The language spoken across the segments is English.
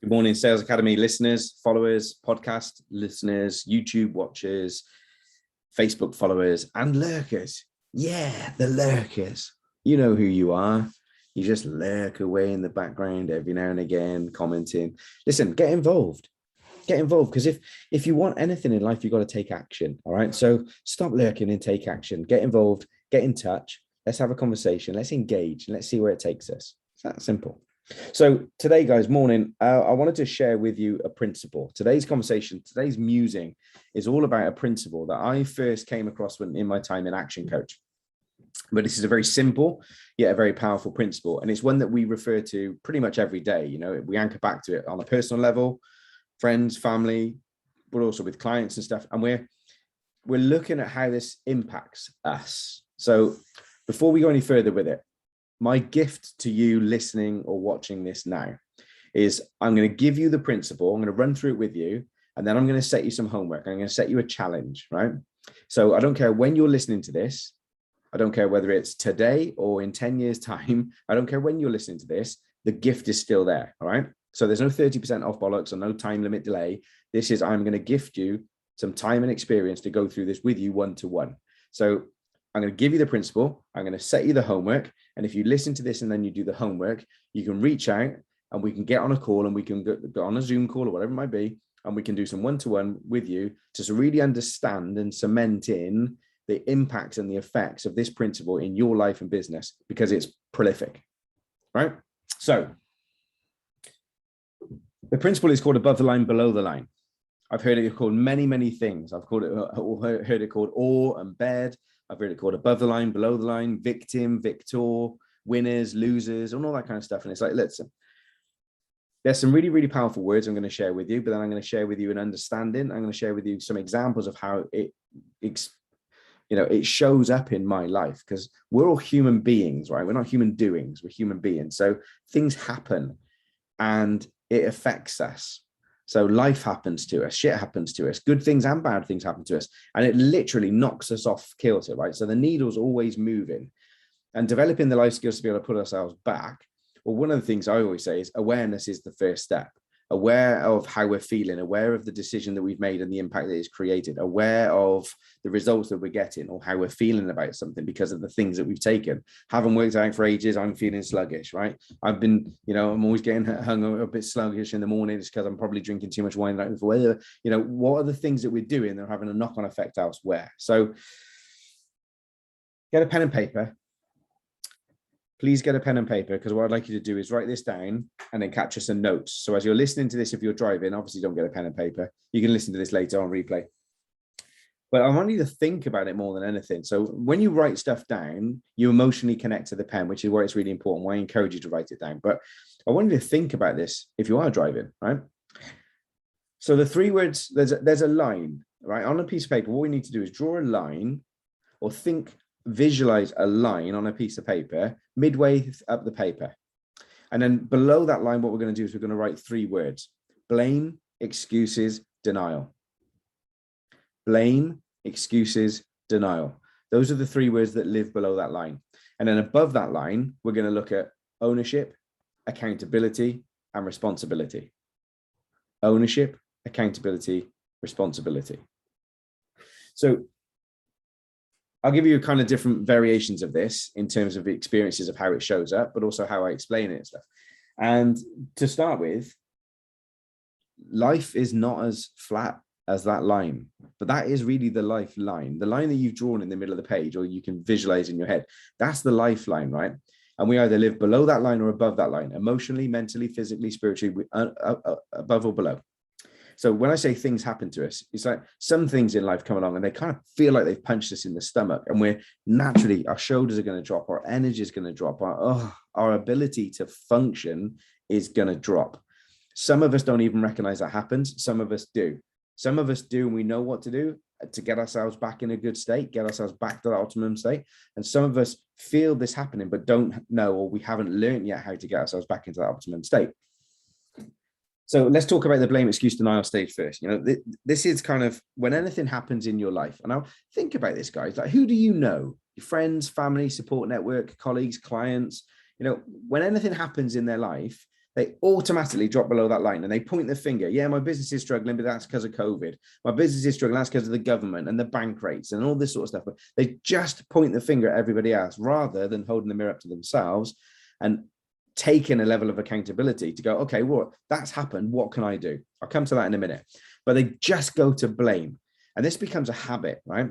Good morning, Sales Academy listeners, followers, podcast listeners, YouTube watchers, Facebook followers, and lurkers. Yeah, the lurkers. You know who you are. You just lurk away in the background every now and again, commenting. Listen, get involved. Get involved, because if you want anything in life, you've got to take action. All right. So stop lurking and take action. Get involved. Get in touch. Let's have a conversation. Let's engage and let's see where it takes us. It's that simple. So today, guys, morning, I wanted to share with you a principle. Today's conversation, today's musing is all about a principle that I first came across in my time in Action Coach. But this is a very simple, yet a very powerful principle. And it's one that we refer to pretty much every day. You know, we anchor back to it on a personal level, friends, family, but also with clients and stuff. And we're looking at how this impacts us. So before we go any further with it, my gift to you listening or watching this now is I'm going to give you the principle. I'm going to run through it with you, and then I'm going to set you some homework. I'm going to set you a challenge, right? So I don't care when you're listening to this. I don't care whether it's today or in 10 years time. I don't care when you're listening to this. The gift is still there, all right? So there's no 30% off bollocks or no time limit delay. This is, I'm going to gift you some time and experience to go through this with you one-to-one. So I'm going to give you the principle. I'm going to set you the homework. And if you listen to this and then you do the homework, you can reach out and we can get on a call, and we can go on a Zoom call or whatever it might be. And we can do some one-to-one with you to really understand and cement in the impacts and the effects of this principle in your life and business, because it's prolific, right? So the principle is called above the line, below the line. I've heard it called many, many things. I've heard it called embed. I've heard it called above the line, below the line, victim, victor, winners, losers, and all that kind of stuff. And it's like, listen, there's some really, really powerful words I'm going to share with you, but then I'm going to share with you an understanding. I'm going to share with you some examples of how it shows up in my life, because we're all human beings, right? We're not human doings, we're human beings. So things happen and it affects us. So life happens to us, shit happens to us, good things and bad things happen to us. And it literally knocks us off kilter, right? So the needle's always moving, and developing the life skills to be able to put ourselves back. Well, one of the things I always say is awareness is the first step. Aware of how we're feeling, aware of the decision that we've made and the impact that it's created, aware of the results that we're getting or how we're feeling about something because of the things that we've taken. Haven't worked out for ages, I'm feeling sluggish, right? I've been, I'm always getting hung a bit sluggish in the morning just because I'm probably drinking too much wine. What are the things that we're doing that are having a knock-on effect elsewhere? So get a pen and paper. Please get a pen and paper, because what I'd like you to do is write this down and then capture some notes. So as you're listening to this, if you're driving, obviously don't get a pen and paper. You can listen to this later on replay. But I want you to think about it more than anything. So when you write stuff down, you emotionally connect to the pen, which is where it's really important, why I encourage you to write it down. But I want you to think about this if you are driving, right? So the three words, there's a line, right? On a piece of paper, what we need to do is draw a line, or visualize a line on a piece of paper midway up the paper. And then below that line, what we're going to do is we're going to write three words: blame, excuses, denial. Blame, excuses, denial. Those are the three words that live below that line. And then above that line, we're going to look at ownership, accountability, and responsibility. Ownership, accountability, responsibility. So I'll give you kind of different variations of this in terms of the experiences of how it shows up, but also how I explain it and stuff. And to start with, life is not as flat as that line, but that is really the lifeline. The line that you've drawn in the middle of the page, or you can visualize in your head, that's the lifeline, right? And we either live below that line or above that line, emotionally, mentally, physically, spiritually, above or below. So when I say things happen to us, it's like some things in life come along and they kind of feel like they've punched us in the stomach, and we're naturally, our shoulders are going to drop, our energy is going to drop, our ability to function is going to drop. Some of us don't even recognize that happens. Some of us do. Some of us do, and we know what to do to get ourselves back in a good state, get ourselves back to the optimum state. And some of us feel this happening, but don't know, or we haven't learned yet how to get ourselves back into that optimum state. So let's talk about the blame, excuse, denial stage first. This is kind of when anything happens in your life. And now think about this, guys. Like, who do you know? Your friends, family, support network, colleagues, clients. When anything happens in their life, they automatically drop below that line and they point the finger. Yeah, my business is struggling, but that's because of COVID. My business is struggling, that's because of the government and the bank rates and all this sort of stuff. But they just point the finger at everybody else rather than holding the mirror up to themselves and taking a level of accountability to go, okay, well, that's happened. What can I do? I'll come to that in a minute. But they just go to blame. And this becomes a habit, right?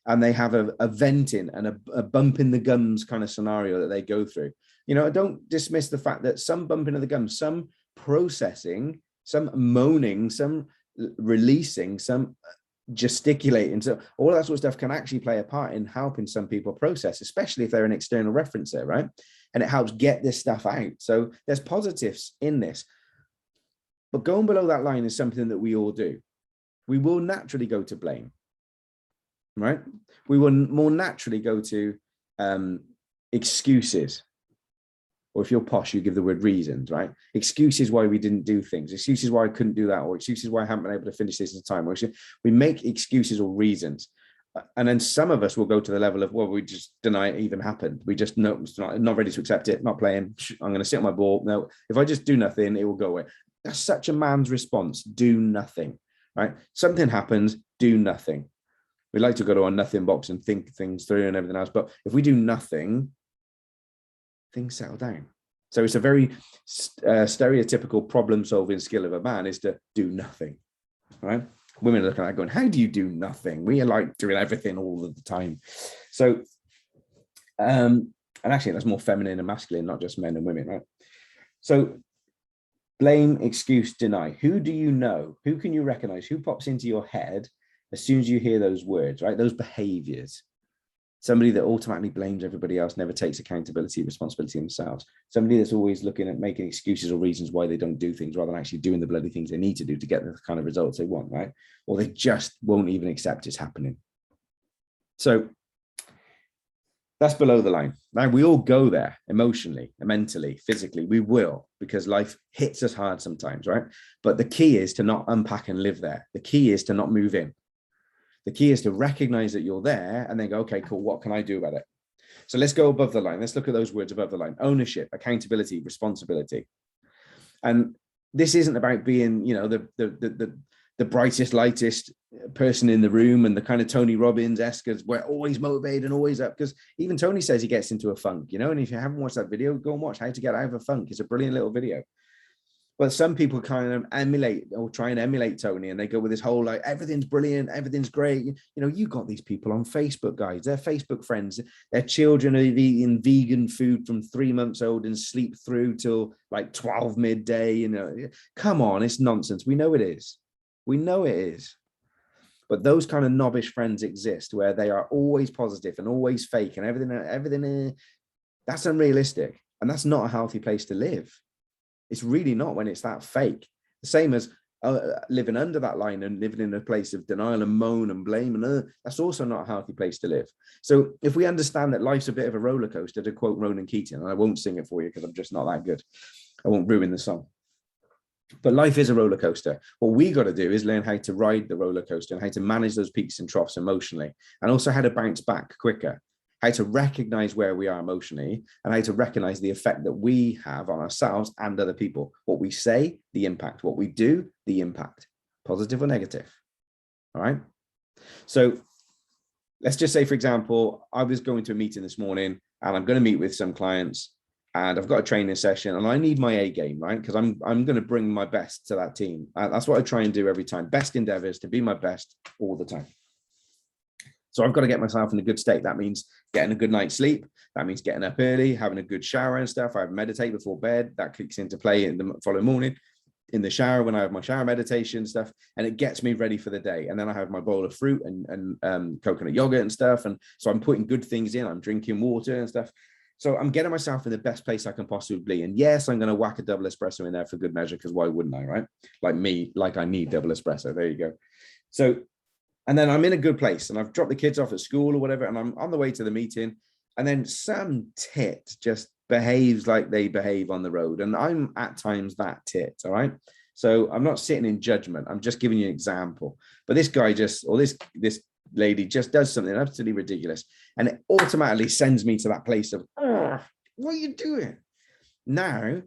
And they have a venting and a bump in the gums kind of scenario that they go through. You know, I don't dismiss the fact that some bumping of the gums, some processing, some moaning, some releasing, some gesticulating, so all that sort of stuff can actually play a part in helping some people process, especially if they're an external referencer, right? And it helps get this stuff out. So there's positives in this. But going below that line is something that we all do. We will naturally go to blame, right? We will more naturally go to excuses. Or if you're posh, you give the word reasons, right? Excuses why we didn't do things, excuses why I couldn't do that, or excuses why I haven't been able to finish this at a time. Or we make excuses or reasons. And then some of us will go to the level of, well, we just deny it even happened. We just know it's not ready to accept it, not playing. I'm going to sit on my ball. No, if I just do nothing, it will go away. That's such a man's response. Do nothing, right? Something happens, do nothing. We like to go to our nothing box and think things through and everything else. But if we do nothing, things settle down. So it's a very stereotypical problem-solving skill of a man is to do nothing, right? Women are looking at that going, how do you do nothing? We are like doing everything all of the time. So, and actually that's more feminine and masculine, not just men and women, right? So blame, excuse, deny. Who do you know? Who can you recognize? Who pops into your head as soon as you hear those words, right? Those behaviors. Somebody that automatically blames everybody else, never takes accountability, responsibility themselves. Somebody that's always looking at making excuses or reasons why they don't do things rather than actually doing the bloody things they need to do to get the kind of results they want, right? Or they just won't even accept it's happening. So that's below the line. Now, we all go there emotionally, mentally, physically. We will, because life hits us hard sometimes, right? But the key is to not unpack and live there. The key is to not move in. The key is to recognize that you're there and then go, okay, cool. What can I do about it? So let's go above the line. Let's look at those words above the line: ownership, accountability, responsibility. And this isn't about being, you know, the brightest, lightest person in the room and the kind of Tony Robbins-esque, as we're always motivated and always up. Because even Tony says he gets into a funk, you know, and if you haven't watched that video, go and watch How to Get Out of a Funk. It's a brilliant little video. But some people kind of emulate or try and emulate Tony, and they go with this whole like, everything's brilliant, everything's great. You know, you got these people on Facebook, guys. They're Facebook friends. Their children are eating vegan food from 3 months old and sleep through till like 12 midday. You know, come on, it's nonsense. We know it is. We know it is. But those kind of knobbish friends exist where they are always positive and always fake and everything. That's unrealistic. And that's not a healthy place to live. It's really not when it's that fake. The same as living under that line and living in a place of denial and moan and blame. And that's also not a healthy place to live. So if we understand that life's a bit of a roller coaster, to quote Ronan Keating, and I won't sing it for you because I'm just not that good. I won't ruin the song. But life is a roller coaster. What we got to do is learn how to ride the roller coaster and how to manage those peaks and troughs emotionally, and also how to bounce back quicker, how to recognize where we are emotionally, and how to recognize the effect that we have on ourselves and other people. What we say, the impact. What we do, the impact. Positive or negative. All right. So let's just say, for example, I was going to a meeting this morning and I'm going to meet with some clients and I've got a training session and I need my A game, right? Because I'm going to bring my best to that team. That's what I try and do every time. Best endeavors to be my best all the time. So I've got to get myself in a good state. That means getting a good night's sleep. That means getting up early, having a good shower and stuff. I meditate before bed. That kicks into play in the following morning. In the shower, when I have my shower meditation stuff, and it gets me ready for the day. And then I have my bowl of fruit and coconut yogurt and stuff. And so I'm putting good things in. I'm drinking water and stuff. So I'm getting myself in the best place I can possibly be. And yes, I'm going to whack a double espresso in there for good measure, because why wouldn't I, right? Like I need double espresso. There you go. So, and then I'm in a good place and I've dropped the kids off at school or whatever, and I'm on the way to the meeting. And then some tit just behaves like they behave on the road. And I'm at times that tit, all right? So I'm not sitting in judgment. I'm just giving you an example. But this guy this lady just does something absolutely ridiculous. And it automatically sends me to that place of, oh, what are you doing? Now,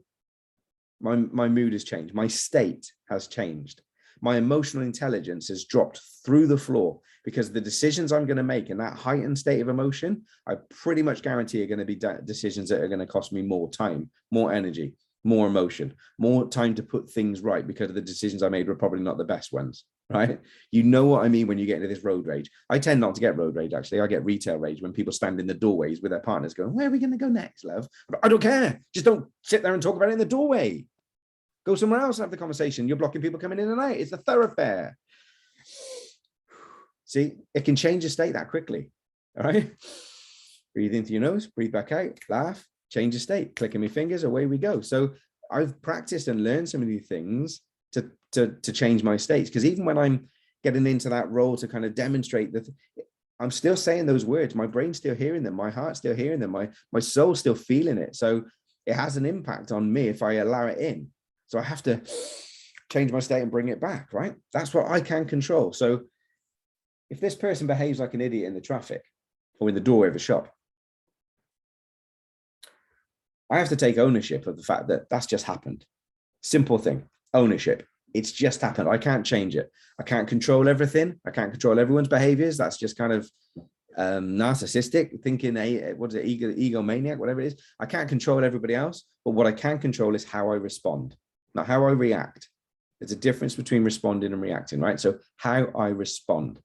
My mood has changed. My state has changed. My emotional intelligence has dropped through the floor because the decisions I'm going to make in that heightened state of emotion, I pretty much guarantee are going to be decisions that are going to cost me more time, more energy, more emotion, more time to put things right because the decisions I made were probably not the best ones, right? You know what I mean when you get into this road rage. I tend not to get road rage, actually. I get retail rage when people stand in the doorways with their partners going, where are we going to go next, love? I don't care. Just don't sit there and talk about it in the doorway. Go somewhere else and have the conversation. You're blocking people coming in and out. It's a thoroughfare. See, it can change your state that quickly. All right. Breathe into your nose, breathe back out, laugh, change your state, clicking my fingers, away we go. So I've practiced and learned some of these things to change my states. Because even when I'm getting into that role to kind of demonstrate that, I'm still saying those words. My brain's still hearing them. My heart's still hearing them. My soul's still feeling it. So it has an impact on me if I allow it in. So I have to change my state and bring it back, right? That's what I can control. So if this person behaves like an idiot in the traffic or in the doorway of a shop, I have to take ownership of the fact that that's just happened. Simple thing, ownership. It's just happened. I can't change it. I can't control everything. I can't control everyone's behaviors. That's just kind of narcissistic thinking, what is it, egomaniac, whatever it is. I can't control everybody else, but what I can control is how I respond, not how I react. There's a difference between responding and reacting, right? So how I respond,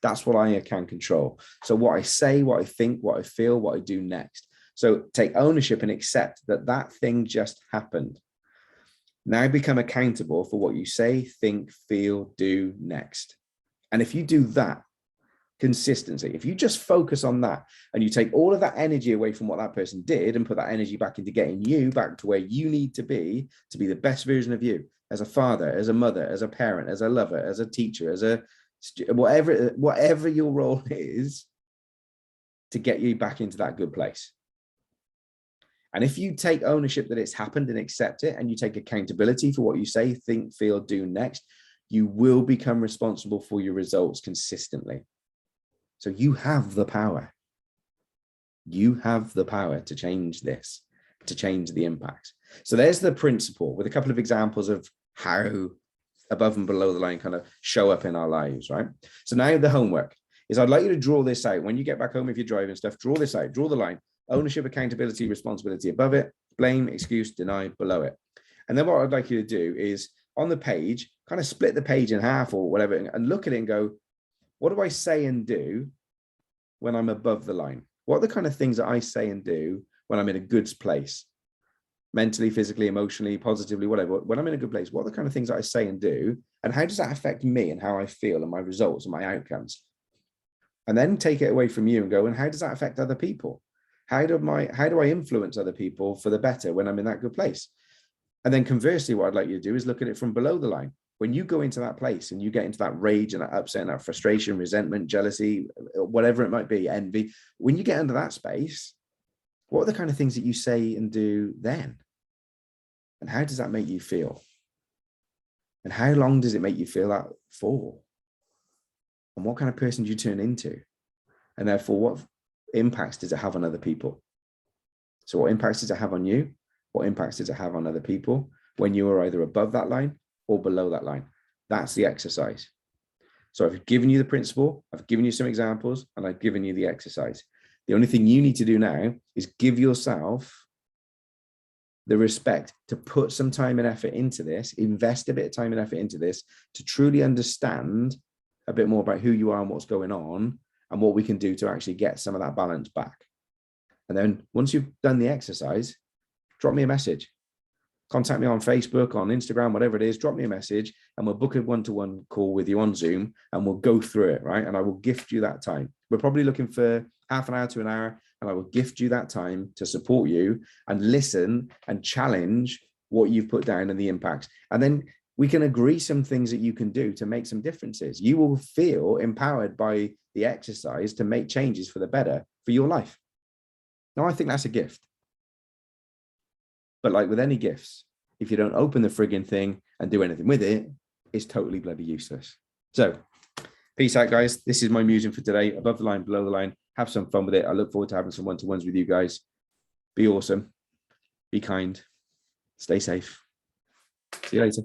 that's what I can control. So what I say, what I think, what I feel, what I do next. So take ownership and accept that that thing just happened. Now become accountable for what you say, think, feel, do next. And if you do that, consistency, if you just focus on that and you take all of that energy away from what that person did and put that energy back into getting you back to where you need to be the best version of you, as a father, as a mother, as a parent, as a lover, as a teacher, as a whatever your role is, to get you back into that good place. And if you take ownership that it's happened and accept it, and you take accountability for what you say, think, feel, do next, you will become responsible for your results consistently. So you have the power. You have the power to change this, to change the impact. So there's the principle with a couple of examples of how above and below the line kind of show up in our lives, right? So now the homework is, I'd like you to draw this out. When you get back home, if you're driving stuff, draw this out, draw the line. Ownership, accountability, responsibility above it, blame, excuse, deny below it. And then what I'd like you to do is on the page, kind of split the page in half or whatever, and look at it and go, what do I say and do when I'm above the line? What are the kind of things that I say and do when I'm in a good place? Mentally, physically, emotionally, positively, whatever. When I'm in a good place, what are the kind of things that I say and do? And how does that affect me and how I feel and my results and my outcomes? And then take it away from you and go, and how does that affect other people? How do I influence other people for the better when I'm in that good place? And then conversely, what I'd like you to do is look at it from below the line. When you go into that place and you get into that rage and that upset and that frustration, resentment, jealousy, whatever it might be, envy, when you get into that space, what are the kind of things that you say and do then? And how does that make you feel? And how long does it make you feel that for? And what kind of person do you turn into? And therefore, what impacts does it have on other people? So what impacts does it have on you? What impacts does it have on other people when you are either above that line or below that line? That's the exercise. So I've given you the principle, I've given you some examples, and I've given you the exercise. The only thing you need to do now is give yourself the respect to put some time and effort into this, invest a bit of time and effort into this, to truly understand a bit more about who you are and what's going on, and what we can do to actually get some of that balance back. And then once you've done the exercise, drop me a message. Contact me on Facebook, on Instagram, whatever it is, drop me a message and we'll book a one-to-one call with you on Zoom and we'll go through it, right? And I will gift you that time. We're probably looking for half an hour to an hour, and I will gift you that time to support you and listen and challenge what you've put down and the impacts. And then we can agree some things that you can do to make some differences. You will feel empowered by the exercise to make changes for the better for your life. Now, I think that's a gift. But like with any gifts, if you don't open the frigging thing and do anything with it, it's totally bloody useless. So peace out, guys. This is my musing for today. Above the line, below the line. Have some fun with it. I look forward to having some one-to-ones with you guys. Be awesome. Be kind. Stay safe. See you later.